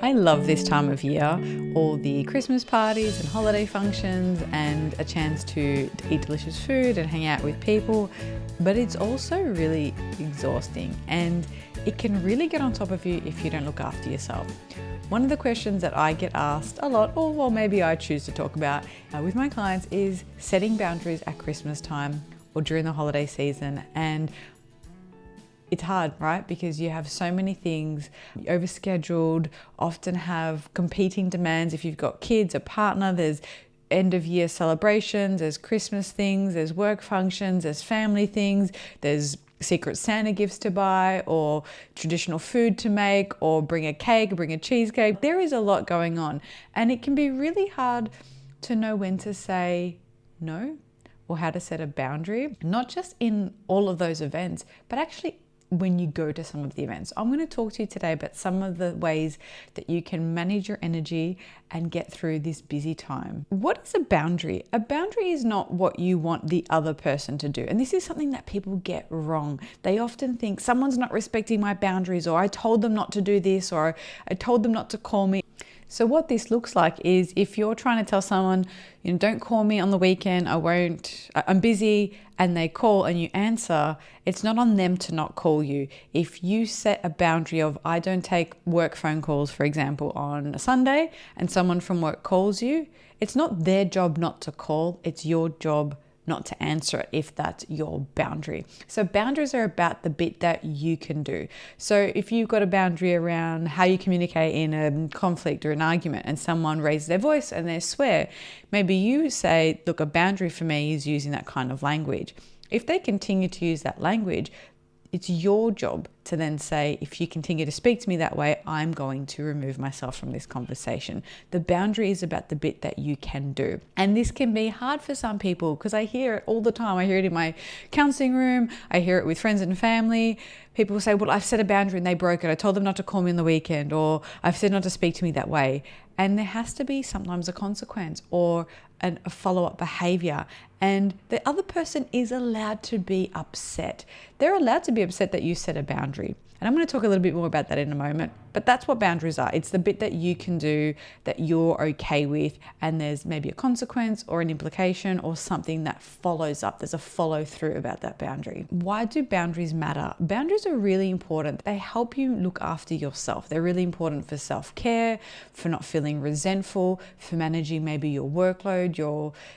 I love this time of year, all the Christmas parties and holiday functions and a chance to eat delicious food and hang out with people, but it's also really exhausting and it can really get on top of you if you don't look after yourself. One of the questions that I get asked a lot, or well, maybe I choose to talk about with my clients, is setting boundaries at Christmas time or during the holiday season. And it's hard, right? Because you have so many things, you're overscheduled, often have competing demands. If you've got kids, a partner, there's end of year celebrations, there's Christmas things, there's work functions, there's family things, there's Secret Santa gifts to buy or traditional food to make or bring a cake, bring a cheesecake. There is a lot going on and it can be really hard to know when to say no or how to set a boundary, not just in all of those events, but actually when you go to some of the events. I'm going to talk to you today about some of the ways that you can manage your energy and get through this busy time. What is a boundary? A boundary is not what you want the other person to do. And this is something that people get wrong. They often think someone's not respecting my boundaries, or I told them not to do this, or I told them not to call me. So what this looks like is if you're trying to tell someone, don't call me on the weekend, I'm busy, and they call and you answer, it's not on them to not call you. If you set a boundary of, I don't take work phone calls, for example, on a Sunday, and someone from work calls you, it's not their job not to call, it's your job not to answer it if that's your boundary. So boundaries are about the bit that you can do. So if you've got a boundary around how you communicate in a conflict or an argument and someone raises their voice and they swear, maybe you say, look, a boundary for me is using that kind of language. If they continue to use that language, it's your job to then say, if you continue to speak to me that way, I'm going to remove myself from this conversation. The boundary is about the bit that you can do. And this can be hard for some people because I hear it all the time. I hear it in my counseling room. I hear it with friends and family. People say, well, I've set a boundary and they broke it. I told them not to call me on the weekend, or I've said not to speak to me that way. And there has to be sometimes a consequence or a follow-up behavior. And the other person is allowed to be upset. They're allowed to be upset that you set a boundary. And I'm going to talk a little bit more about that in a moment, but that's what boundaries are. It's the bit that you can do that you're okay with, and there's maybe a consequence or an implication or something that follows up. There's a follow through about that boundary. Why do boundaries matter? Boundaries are really important. They help you look after yourself. They're really important for self-care, for not feeling resentful, for managing maybe your workload,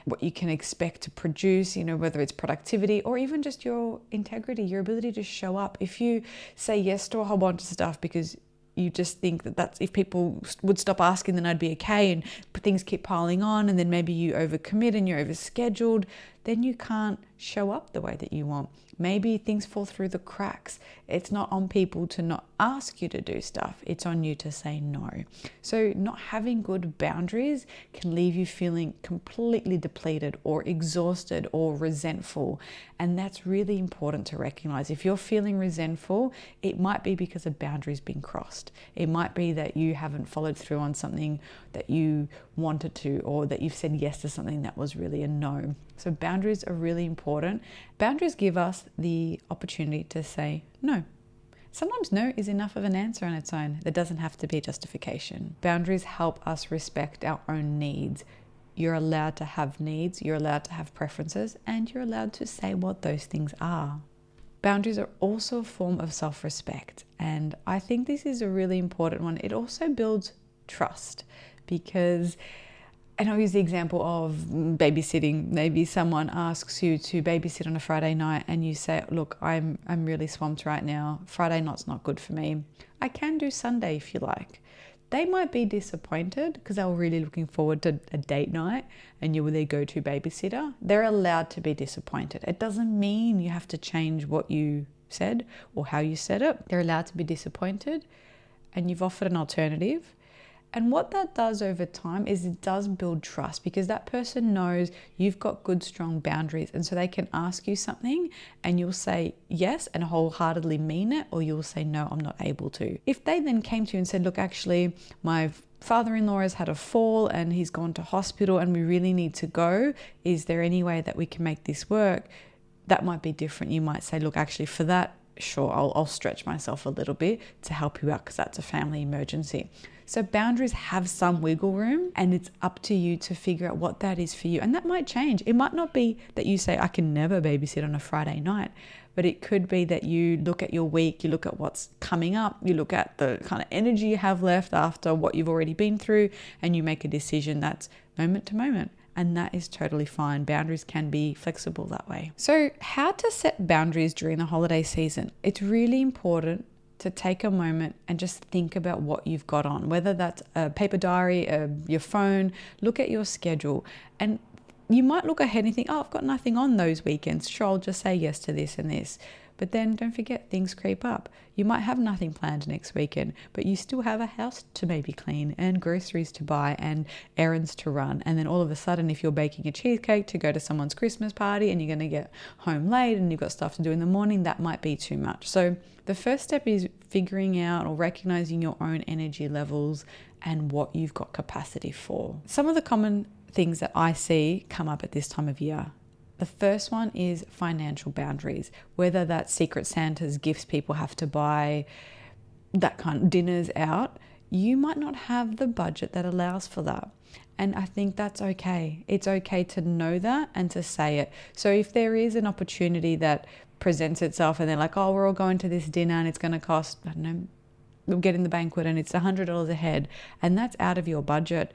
what you can expect to produce, whether it's productivity or even just your integrity, your ability to show up. If you say yes to a whole bunch of stuff because you just think that's if people would stop asking, then I'd be okay, and things keep piling on, and then maybe you overcommit and you're overscheduled, then you can't show up the way that you want. Maybe things fall through the cracks. It's not on people to not ask you to do stuff. It's on you to say no. So not having good boundaries can leave you feeling completely depleted or exhausted or resentful. And that's really important to recognize. If you're feeling resentful, it might be because a boundary's been crossed. It might be that you haven't followed through on something that you wanted to, or that you've said yes to something that was really a no. So boundaries are really important. Boundaries give us the opportunity to say no. Sometimes no is enough of an answer on its own. There doesn't have to be justification. Boundaries help us respect our own needs. You're allowed to have needs, you're allowed to have preferences, and you're allowed to say what those things are. Boundaries are also a form of self-respect, and I think this is a really important one. It also builds trust because, and I'll use the example of babysitting. Maybe someone asks you to babysit on a Friday night and you say, look, I'm really swamped right now. Friday night's not good for me. I can do Sunday if you like. They might be disappointed because they were really looking forward to a date night and you were their go-to babysitter. They're allowed to be disappointed. It doesn't mean you have to change what you said or how you said it. They're allowed to be disappointed, and you've offered an alternative. And what that does over time is it does build trust, because that person knows you've got good, strong boundaries. And so they can ask you something and you'll say yes and wholeheartedly mean it, or you'll say, no, I'm not able to. If they then came to you and said, look, actually, my father-in-law has had a fall and he's gone to hospital and we really need to go. Is there any way that we can make this work? That might be different. You might say, look, actually for that, sure, I'll stretch myself a little bit to help you out because that's a family emergency. So boundaries have some wiggle room, and it's up to you to figure out what that is for you. And that might change. It might not be that you say, I can never babysit on a Friday night, but it could be that you look at your week, you look at what's coming up, you look at the kind of energy you have left after what you've already been through, and you make a decision that's moment to moment. And that is totally fine. Boundaries can be flexible that way. So how to set boundaries during the holiday season? It's really important to take a moment and just think about what you've got on, whether that's a paper diary, your phone. Look at your schedule, and you might look ahead and think, oh, I've got nothing on those weekends. Sure, I'll just say yes to this and this. But then don't forget, things creep up. You might have nothing planned next weekend, but you still have a house to maybe clean and groceries to buy and errands to run. And then all of a sudden, if you're baking a cheesecake to go to someone's Christmas party and you're going to get home late and you've got stuff to do in the morning, that might be too much. So the first step is figuring out or recognizing your own energy levels and what you've got capacity for. Some of the common things that I see come up at this time of year. The first one is financial boundaries, whether that's Secret Santa's gifts people have to buy, that kind of dinners out. You might not have the budget that allows for that. And I think that's okay. It's okay to know that and to say it. So if there is an opportunity that presents itself and they're like, oh, we're all going to this dinner and it's going to cost, I don't know, we'll get in the banquet and it's $100 a head, and that's out of your budget,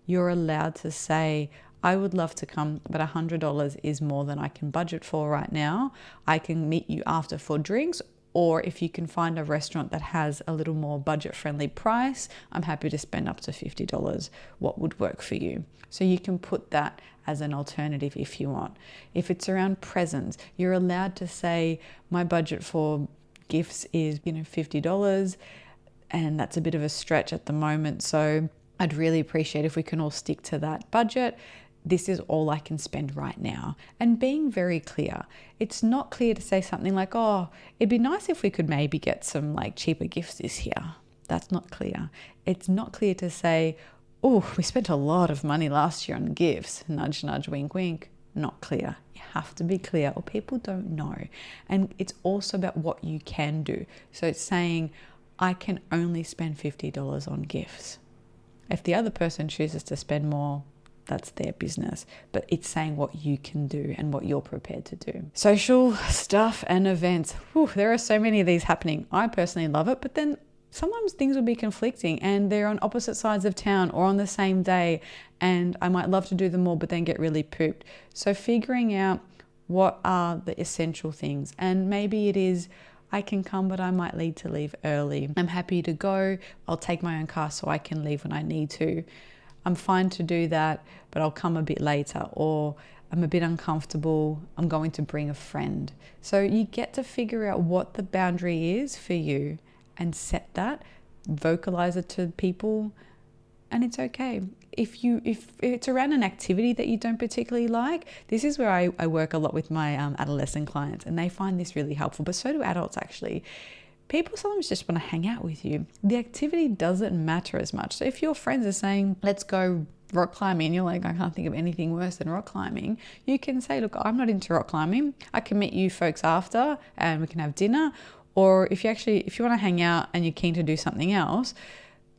you're allowed to say, I would love to come, but $100 is more than I can budget for right now. I can meet you after for drinks, or if you can find a restaurant that has a little more budget-friendly price, I'm happy to spend up to $50. What would work for you? So you can put that as an alternative if you want. If it's around presents, you're allowed to say, my budget for gifts is, $50, and that's a bit of a stretch at the moment. So I'd really appreciate if we can all stick to that budget. This is all I can spend right now. And being very clear. It's not clear to say something like, oh, it'd be nice if we could maybe get some cheaper gifts this year. That's not clear. It's not clear to say, oh, we spent a lot of money last year on gifts. Nudge, nudge, wink, wink. Not clear. You have to be clear or people don't know. And it's also about what you can do. So it's saying, I can only spend $50 on gifts. If the other person chooses to spend more, that's their business. But it's saying what you can do and what you're prepared to do. Social stuff and events. Whew, there are so many of these happening. I personally love it, but then sometimes things will be conflicting and they're on opposite sides of town or on the same day. And I might love to do them all, but then get really pooped. So figuring out what are the essential things. And maybe it is, I can come, but I might need to leave early. I'm happy to go. I'll take my own car so I can leave when I need to. I'm fine to do that, but I'll come a bit later, or I'm a bit uncomfortable. I'm going to bring a friend. So you get to figure out what the boundary is for you and set that, vocalize it to people, and it's okay. If it's around an activity that you don't particularly like, this is where I work a lot with my adolescent clients, and they find this really helpful, but so do adults actually. People sometimes just want to hang out with you. The activity doesn't matter as much. So if your friends are saying, let's go rock climbing, and you're like, I can't think of anything worse than rock climbing, you can say, look, I'm not into rock climbing. I can meet you folks after and we can have dinner. Or if you want to hang out and you're keen to do something else,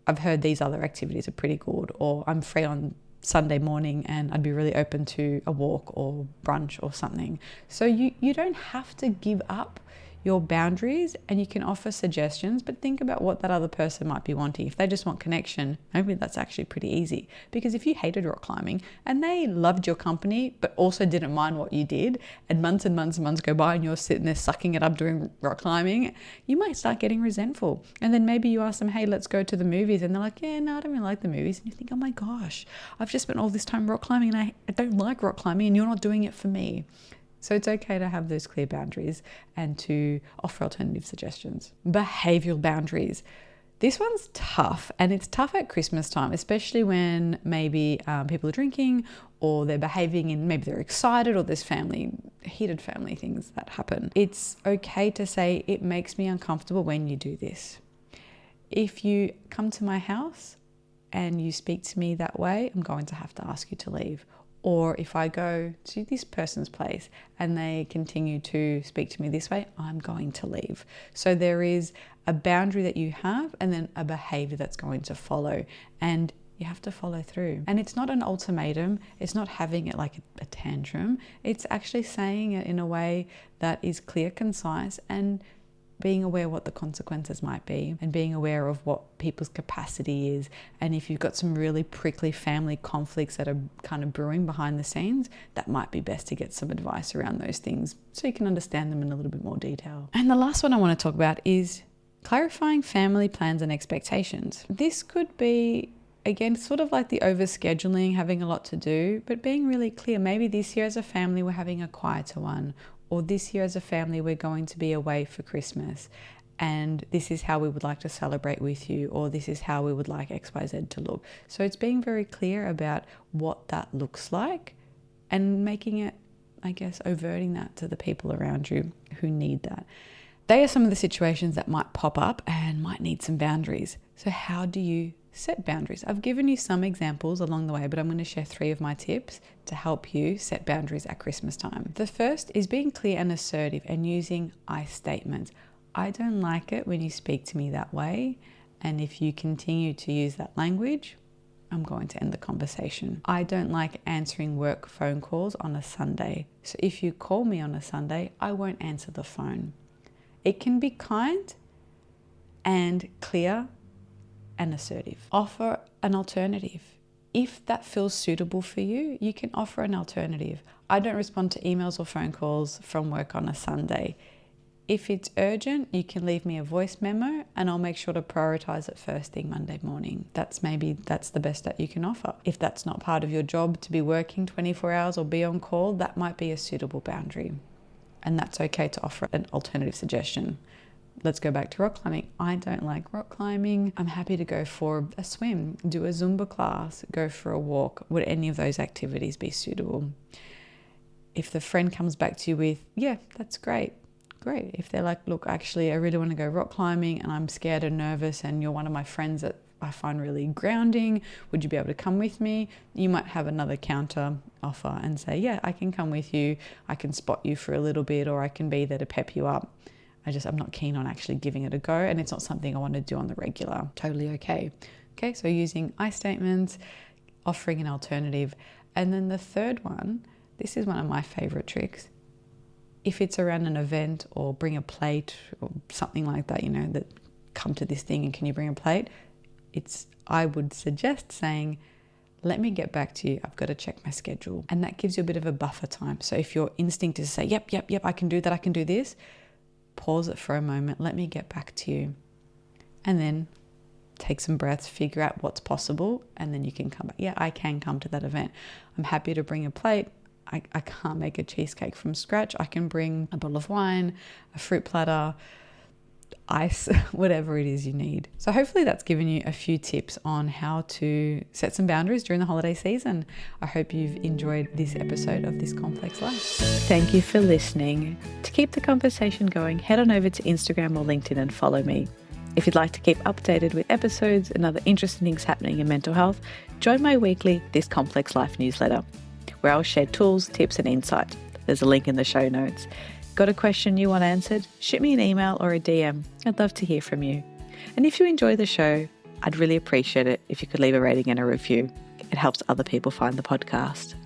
I've heard these other activities are pretty good. Or I'm free on Sunday morning and I'd be really open to a walk or brunch or something. So you don't have to give up your boundaries, and you can offer suggestions, but think about what that other person might be wanting. If they just want connection, maybe that's actually pretty easy. Because if you hated rock climbing and they loved your company, but also didn't mind what you did, and months and months and months go by and you're sitting there sucking it up doing rock climbing, you might start getting resentful. And then maybe you ask them, hey, let's go to the movies. And they're like, yeah, no, I don't really like the movies. And you think, oh my gosh, I've just spent all this time rock climbing and I don't like rock climbing and you're not doing it for me. So it's okay to have those clear boundaries and to offer alternative suggestions. Behavioral boundaries. This one's tough, and it's tough at Christmas time, especially when maybe people are drinking or they're behaving and maybe they're excited or there's heated family things that happen. It's okay to say, it makes me uncomfortable when you do this. If you come to my house and you speak to me that way, I'm going to have to ask you to leave. Or if I go to this person's place and they continue to speak to me this way, I'm going to leave. So there is a boundary that you have and then a behavior that's going to follow. And you have to follow through. And it's not an ultimatum. It's not having it like a tantrum. It's actually saying it in a way that is clear, concise, and being aware what the consequences might be, and being aware of what people's capacity is. And if you've got some really prickly family conflicts that are kind of brewing behind the scenes, that might be best to get some advice around those things so you can understand them in a little bit more detail. And the last one I want to talk about is clarifying family plans and expectations. This could be, again, sort of like the overscheduling, having a lot to do, but being really clear. Maybe this year as a family, we're having a quieter one. Or this year as a family, we're going to be away for Christmas. And this is how we would like to celebrate with you. Or this is how we would like XYZ to look. So it's being very clear about what that looks like and making it, I guess, overting that to the people around you who need that. They are some of the situations that might pop up and might need some boundaries. So how do you set boundaries? I've given you some examples along the way, but I'm going to share 3 of my tips to help you set boundaries at Christmas time. The first is being clear and assertive and using I statements. I don't like it when you speak to me that way, and if you continue to use that language, I'm going to end the conversation. I don't like answering work phone calls on a Sunday, so if you call me on a Sunday, I won't answer the phone. It can be kind and clear and assertive. Offer an alternative. If that feels suitable for you, you can offer an alternative. I don't respond to emails or phone calls from work on a Sunday. If it's urgent, you can leave me a voice memo and I'll make sure to prioritize it first thing Monday morning. That's the best that you can offer. If that's not part of your job to be working 24 hours or be on call, that might be a suitable boundary. And that's okay to offer an alternative suggestion. Let's go back to rock climbing. I don't like rock climbing. I'm happy to go for a swim, do a Zumba class, go for a walk. Would any of those activities be suitable? If the friend comes back to you with, yeah, that's great. If they're like, look, actually, I really want to go rock climbing and I'm scared and nervous and you're one of my friends that I find really grounding, would you be able to come with me? You might have another counter offer and say, yeah, I can come with you. I can spot you for a little bit, or I can be there to pep you up. I'm not keen on actually giving it a go, and it's not something I want to do on the regular. Totally okay. Okay, so using I statements, offering an alternative. And then the third one, this is one of my favorite tricks. If it's around an event or bring a plate or something like that, that come to this thing and can you bring a plate? I would suggest saying, let me get back to you. I've got to check my schedule. And that gives you a bit of a buffer time. So if your instinct is to say, yep, I can do that, I can do this, pause it for a moment, let me get back to you. And then take some breaths, figure out what's possible, and then you can come back. Yeah, I can come to that event. I'm happy to bring a plate. I can't make a cheesecake from scratch. I can bring a bottle of wine, a fruit platter, ice, whatever it is you need. So hopefully that's given you a few tips on how to set some boundaries during the holiday season. I hope you've enjoyed this episode of This Complex Life. Thank you for listening. To keep the conversation going, head on over to Instagram or LinkedIn and follow me. If you'd like to keep updated with episodes and other interesting things happening in mental health, join my weekly This Complex Life newsletter, where I'll share tools, tips and insight. There's a link in the show notes. Got a question you want answered? Shoot me an email or a DM. I'd love to hear from you. And if you enjoy the show, I'd really appreciate it if you could leave a rating and a review. It helps other people find the podcast.